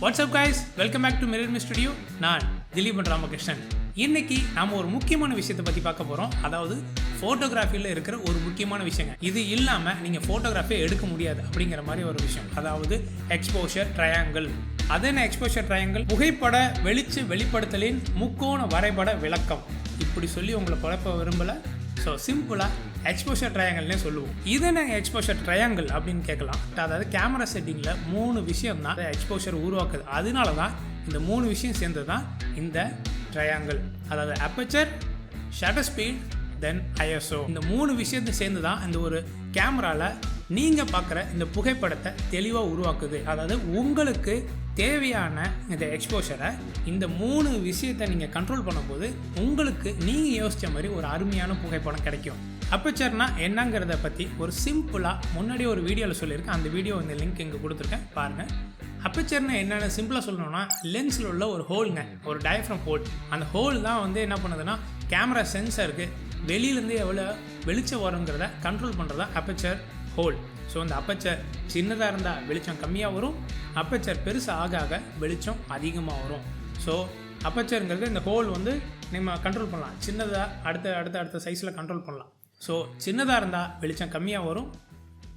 What's up guys? Welcome back to Mirrorme Studio. நான் திலீபன் ராமகிருஷ்ணன். இன்னைக்கு நாம ஒரு முக்கியமான விஷயத்தை பத்தி பார்க்க போறோம். அதாவது போட்டோகிராஃபில இருக்கிற ஒரு முக்கியமான விஷயங்க. இது இல்லாம நீங்க போட்டோகிராஃபி எடுக்க முடியாது அப்படிங்கிற மாதிரி ஒரு விஷயம். அதாவது எக்ஸ்போஷர் ட்ரையாங்கிள். அது என்ன எக்ஸ்போஷர் ட்ரையாங்கிள்? புகைப்பட வெளிப்படுத்தலின் முக்கோண வரைபட விளக்கம். இப்படி சொல்லி உங்களை குழப்ப விரும்பல. ஸோ சிம்பிளாக எக்ஸ்போஷர் ட்ரையாங்கிள்னே சொல்லுவோம். இது என்ன எக்ஸ்போஷர் ட்ரையாங்கிள் அப்படின்னு கேட்கலாம். அதாவது கேமரா செட்டிங்கில் 3 விஷயம் தான் எக்ஸ்போஷர் உருவாக்குது. அதனால தான் இந்த 3 விஷயம் சேர்ந்து தான் இந்த ட்ரையாங்கிள். அதாவது அப்பர்ச்சர், ஷட்டர் ஸ்பீட், தென் ஐஎஸ்ஓ. இந்த 3 விஷயத்தை சேர்ந்து தான் இந்த ஒரு கேமராவில் நீங்கள் பார்க்குற இந்த புகைப்படத்தை தெளிவாக உருவாக்குது. அதாவது உங்களுக்கு தேவையான இந்த எக்ஸ்போஷரை இந்த 3 விஷயத்தை நீங்கள் கண்ட்ரோல் பண்ணும்போது உங்களுக்கு நீங்கள் யோசித்த மாதிரி ஒரு அருமையான புகைப்படம் கிடைக்கும். அப்பர்ச்சர்னா என்னங்கிறத பற்றி ஒரு சிம்பிளாக முன்னாடியே ஒரு வீடியோவில் சொல்லியிருக்கேன். அந்த வீடியோ இந்த லிங்க் இங்கே கொடுத்துருக்கேன், பாருங்கள். அப்பர்ச்சர்னா என்னென்னு சிம்பிளாக சொல்லணும்னா லென்ஸில் உள்ள ஒரு ஹோலுங்க, ஒரு டயஃப்ரம் ஹோல். அந்த ஹோல் தான் என்ன பண்ணுதுன்னா கேமரா சென்சருக்கு வெளியிலேருந்து எவ்வளோ வெளிச்சம் வருங்கிறத கண்ட்ரோல் பண்ணுறதா அப்பர்ச்சர் ஹோல். ஸோ அந்த அப்பர்ச்சர் சின்னதாக இருந்தால் வெளிச்சம் கம்மியாக வரும், அப்பர்ச்சர் பெருசாக ஆக ஆக வெளிச்சம் அதிகமாக வரும். ஸோ அப்பர்ச்சருங்கிறது இந்த ஹோல் நம்ம கண்ட்ரோல் பண்ணலாம். சின்னதாக அடுத்த சைஸில் கண்ட்ரோல் பண்ணலாம். ஸோ சின்னதாக இருந்தால் வெளிச்சம் கம்மியாக வரும்,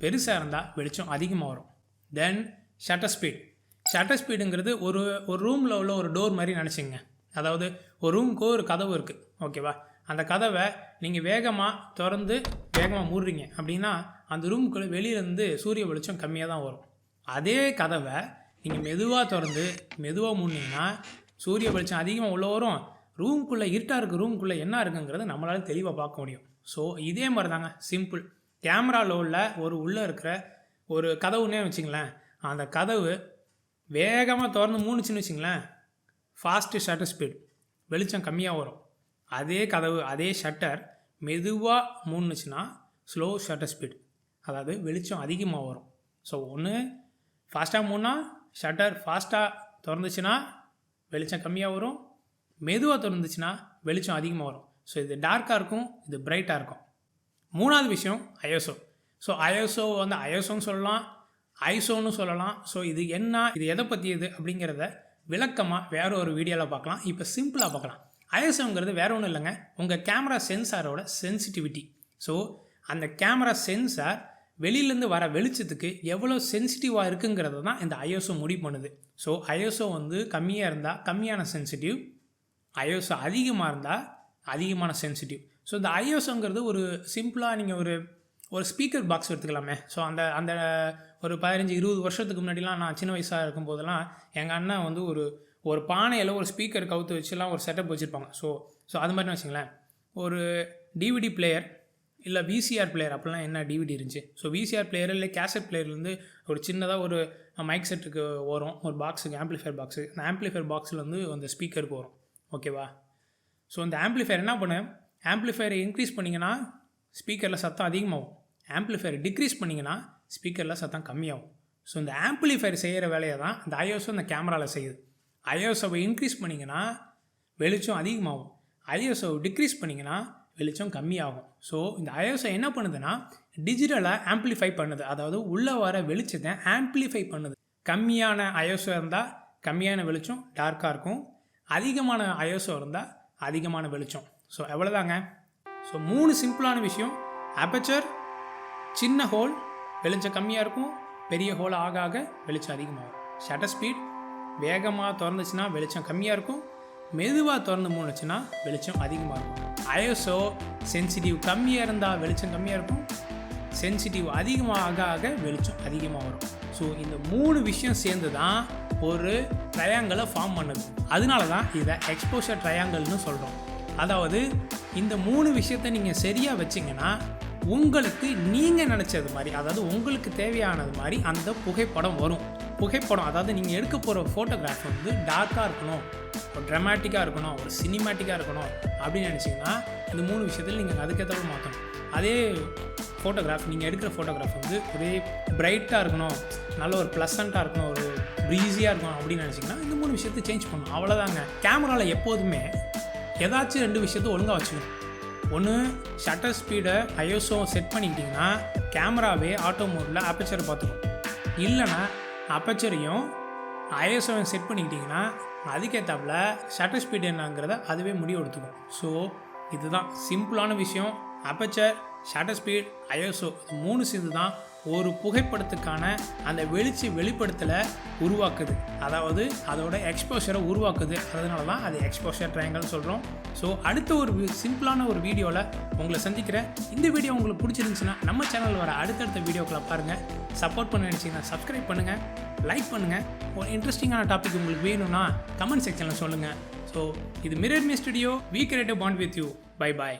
பெருசாக இருந்தால் வெளிச்சம் அதிகமாக வரும். தென் ஷட்டர் ஸ்பீட். ஷட்டர் ஸ்பீடுங்கிறது ஒரு ரூமில் உள்ள ஒரு டோர் மாதிரி நினச்சிங்க. அதாவது ஒரு ரூமுக்கு ஒரு கதவு இருக்குது, ஓகேவா? அந்த கதவை நீங்கள் வேகமாக திறந்து வேகமாக மூடுறீங்க அப்படின்னா அந்த ரூமுக்குள்ளே வெளியிலேருந்து சூரிய வெளிச்சம் கம்மியாக தான் வரும். அதே கதவை நீங்கள் மெதுவாக திறந்து மெதுவாக மூடினீங்கன்னா சூரிய வெளிச்சம் அதிகமாக உள்ள வரும். ரூமுக்குள்ளே இருட்டாக இருக்குது, ரூமுக்குள்ளே என்ன இருக்குங்கிறத நம்மளால் தெளிவாக பார்க்க முடியும். ஸோ இதே மாதிரி தாங்க சிம்பிள். கேமராவில் உள்ள உள்ளே இருக்கிற ஒரு கதவுன்னே வச்சுங்களேன். அந்த கதவு வேகமாக திறந்து மூணுச்சுன்னு வச்சுங்களேன், ஃபாஸ்ட்டு ஷட்டர் ஸ்பீட், வெளிச்சம் கம்மியாக வரும். அதே கதவு அதே ஷட்டர் மெதுவாக மூணுச்சுன்னா ஸ்லோ ஷட்டர் ஸ்பீட், அதாவது வெளிச்சம் அதிகமாக வரும். ஸோ ஒன்று ஃபாஸ்ட்டாக மூணா ஷட்டர் ஃபாஸ்ட்டாக திறந்துச்சுன்னா வெளிச்சம் கம்மியாக வரும், மெதுவாக திறந்துச்சுன்னா வெளிச்சம் அதிகமாக வரும். ஸோ இது டார்க்காக இருக்கும், இது பிரைட்டாக இருக்கும். 3வது விஷயம் ஐஎஸ்ஓ. ஸோ ஐஎஸ்ஓ ஐஎஸ்ஓன்னு சொல்லலாம், ஐசோன்னு சொல்லலாம். ஸோ இது என்ன, இது எதை பற்றியது அப்படிங்கிறத விளக்கமாக வேறு ஒரு வீடியோவில் பார்க்கலாம். இப்போ சிம்பிளாக பார்க்கலாம். ஐஎஸ்ஓங்கிறது வேறு ஒன்றும் இல்லைங்க, உங்கள் கேமரா சென்சாரோட சென்சிட்டிவிட்டி. ஸோ அந்த கேமரா சென்சார் வெளியிலேருந்து வர வெளிச்சத்துக்கு எவ்வளோ சென்சிட்டிவாக இருக்குங்கிறது தான் இந்த ஐஎஸ்ஓ முடிவு பண்ணுது. ஸோ ஐஎஸ்ஓ கம்மியாக இருந்தால் கம்மியான சென்சிட்டிவ், ஐஎஸ்ஓ அதிகமாக இருந்தால் அதிகமான சென்சிட்டிவ். ஸோ இந்த ஐஎஸ்ஓங்கிறது ஒரு சிம்பிளாக நீங்கள் ஒரு ஸ்பீக்கர் பாக்ஸ் எடுத்துக்கலாமே. ஸோ அந்த ஒரு 15-20 வருஷத்துக்கு முன்னாடிலாம் நான் சின்ன வயசாக இருக்கும்போதெல்லாம் எங்கள் அண்ணன் ஒரு பானையில் ஒரு ஸ்பீக்கர் கவுத்து வச்சுலாம் ஒரு செட்டப் வச்சுருப்பாங்க. ஸோ அது மாதிரி வச்சுங்களேன், ஒரு டிவிடி பிளேயர் இல்லை விசிஆர் பிளேயர், அப்படிலாம் என்ன டிவிடி இருந்துச்சு. ஸோ விசிஆர் பிளேயர் இல்லை கேசட் பிளேயர்லேருந்து ஒரு சின்னதாக ஒரு மைக் செட்டுக்கு வரும், ஒரு பாக்ஸுக்கு ஆம்ப்ளிஃபையர் பாக்ஸு. அந்த ஆம்ப்ளிஃபையர் பாக்ஸில் அந்த ஸ்பீக்கருக்கு வரும், ஓகேவா? ஸோ இந்த ஆம்ப்ளிஃபையர் என்ன பண்ணு, ஆம்ப்ளிஃபையரை இன்க்ரீஸ் பண்ணிங்கன்னா ஸ்பீக்கரில் சத்தம் அதிகமாகும், ஆம்ப்ளிஃபையரை டிக்ரீஸ் பண்ணிங்கன்னா ஸ்பீக்கரில் சத்தம் கம்மியாகும். ஸோ இந்த ஆம்ப்ளிஃபையர் செய்கிற வேலையை தான் இந்த ஐஎஸ்ஓ இந்த கேமராவில் செய்யுது. ஐஎஸ்ஓவை இன்க்ரீஸ் பண்ணிங்கன்னா வெளிச்சம் அதிகமாகும், ஐஎஸ்ஓவை டிக்ரீஸ் பண்ணிங்கன்னா வெளிச்சம் கம்மியாகும். ஸோ இந்த ஐஎஸ்ஓ என்ன பண்ணுதுன்னா டிஜிட்டலாக ஆம்ப்ளிஃபை பண்ணுது, அதாவது உள்ளே வர வெளிச்சத்தை ஆம்ப்ளிஃபை பண்ணுது. கம்மியான ஐஎஸ்ஓ இருந்தால் கம்மியான வெளிச்சம் டார்க்காக இருக்கும், அதிகமான ஐஎஸ்ஓ இருந்தால் அதிகமான வெளிச்சம். ஸோ எவ்வளோதாங்க. ஸோ 3 சிம்பிளான விஷயம். அப்பர்ச்சர் சின்ன ஹோல், வெளிச்சம் கம்மியாக இருக்கும், பெரிய ஹோல் ஆக ஆக வெளிச்சம் அதிகமாகும். ஷட்டர் ஸ்பீட் வேகமாக திறந்துச்சுன்னா வெளிச்சம் கம்மியாக இருக்கும், மெதுவாக திறந்து மூணுச்சுன்னா வெளிச்சம் அதிகமாக இருக்கும். ஐஎஸ்ஓ சென்சிட்டிவ் கம்மியாக இருந்தால் வெளிச்சம் கம்மியாக இருக்கும், சென்சிட்டிவ் அதிகமாக ஆக ஆக வெளிச்சம் அதிகமாக வரும். ஸோ இந்த 3 விஷயம் சேர்ந்து தான் ஒரு ட்ரையாங்கிளை ஃபார்ம் பண்ணுது. அதனால தான் இதை எக்ஸ்போஷர் ட்ரையாங்கிள்னு சொல்கிறோம். அதாவது இந்த 3 விஷயத்தை நீங்கள் சரியாக வச்சிங்கன்னா உங்களுக்கு நீங்கள் நினச்சது மாதிரி, அதாவது உங்களுக்கு தேவையானது மாதிரி அந்த புகைப்படம் வரும். புகைப்படம் அதாவது நீங்கள் எடுக்க போகிற ஃபோட்டோகிராஃப் டார்க்காக இருக்கணும், ஒரு ட்ராமாட்டிக்காக இருக்கணும், ஒரு சினிமேட்டிக்காக இருக்கணும் அப்படின்னு நினச்சிங்கன்னா இந்த 3 விஷயத்தில் நீங்கள் அதுக்கேற்ற மாற்றணும். அதே ஃபோட்டோகிராஃப் நீங்கள் எடுக்கிற ஃபோட்டோகிராஃப் ஒரே பிரைட்டாக இருக்கணும், நல்ல ஒரு ப்ளசண்ட்டாக இருக்கணும், ஒரு ப்ரீஸியாக இருக்கணும் அப்படின்னு நினச்சிங்கன்னா இந்த 3 விஷயத்தை சேஞ்ச் பண்ணணும். அவ்வளோதாங்க. கேமராவில் எப்போதுமே ஏதாச்சும் 2 விஷயத்தை ஒழுங்காக வச்சுக்கணும். ஒன்று ஷட்டர் ஸ்பீடை ஐஎஸ்ஓ செட் பண்ணிக்கிட்டிங்கன்னா கேமராவே ஆட்டோ மோடில் அப்பர்ச்சரை பார்த்துக்கும். இல்லைனா அப்பர்ச்சரையும் ஐஎஸ்ஓ செட் பண்ணிக்கிட்டிங்கன்னா அதுக்கேற்றாப்புல ஷட்டர் ஸ்பீட் என்னங்கிறத அதுவே முடிவு எடுத்துக்கும். ஸோ இதுதான் சிம்பிளான விஷயம். அப்பச்சர், ஷட்டர் ஸ்பீட், ஐஎஸ்ஓ 3 சேர்ந்து தான் ஒரு புகைப்படத்துக்கான அந்த வெளிப்படுத்தலை உருவாக்குது. அதாவது அதோட எக்ஸ்போஷரை உருவாக்குது. அதனால தான் அது எக்ஸ்போஷர் ட்ரையாங்கிள்னு சொல்கிறோம். ஸோ அடுத்த ஒரு சிம்பிளான ஒரு வீடியோவில் உங்களை சந்திக்கிறேன். இந்த வீடியோ உங்களுக்கு பிடிச்சிருந்துச்சுன்னா நம்ம சேனலில் வர அடுத்தடுத்த வீடியோக்களை பாருங்கள். சப்போர்ட் பண்ண நினச்சிங்கன்னா சப்ஸ்கிரைப் பண்ணுங்கள், லைக் பண்ணுங்கள். ஒரு இன்ட்ரெஸ்டிங்கான டாபிக் உங்களுக்கு வேணும்னா கமெண்ட் செக்ஷனில் சொல்லுங்கள். ஸோ இது Mirror Me studio, we create a bond with you. Bye bye.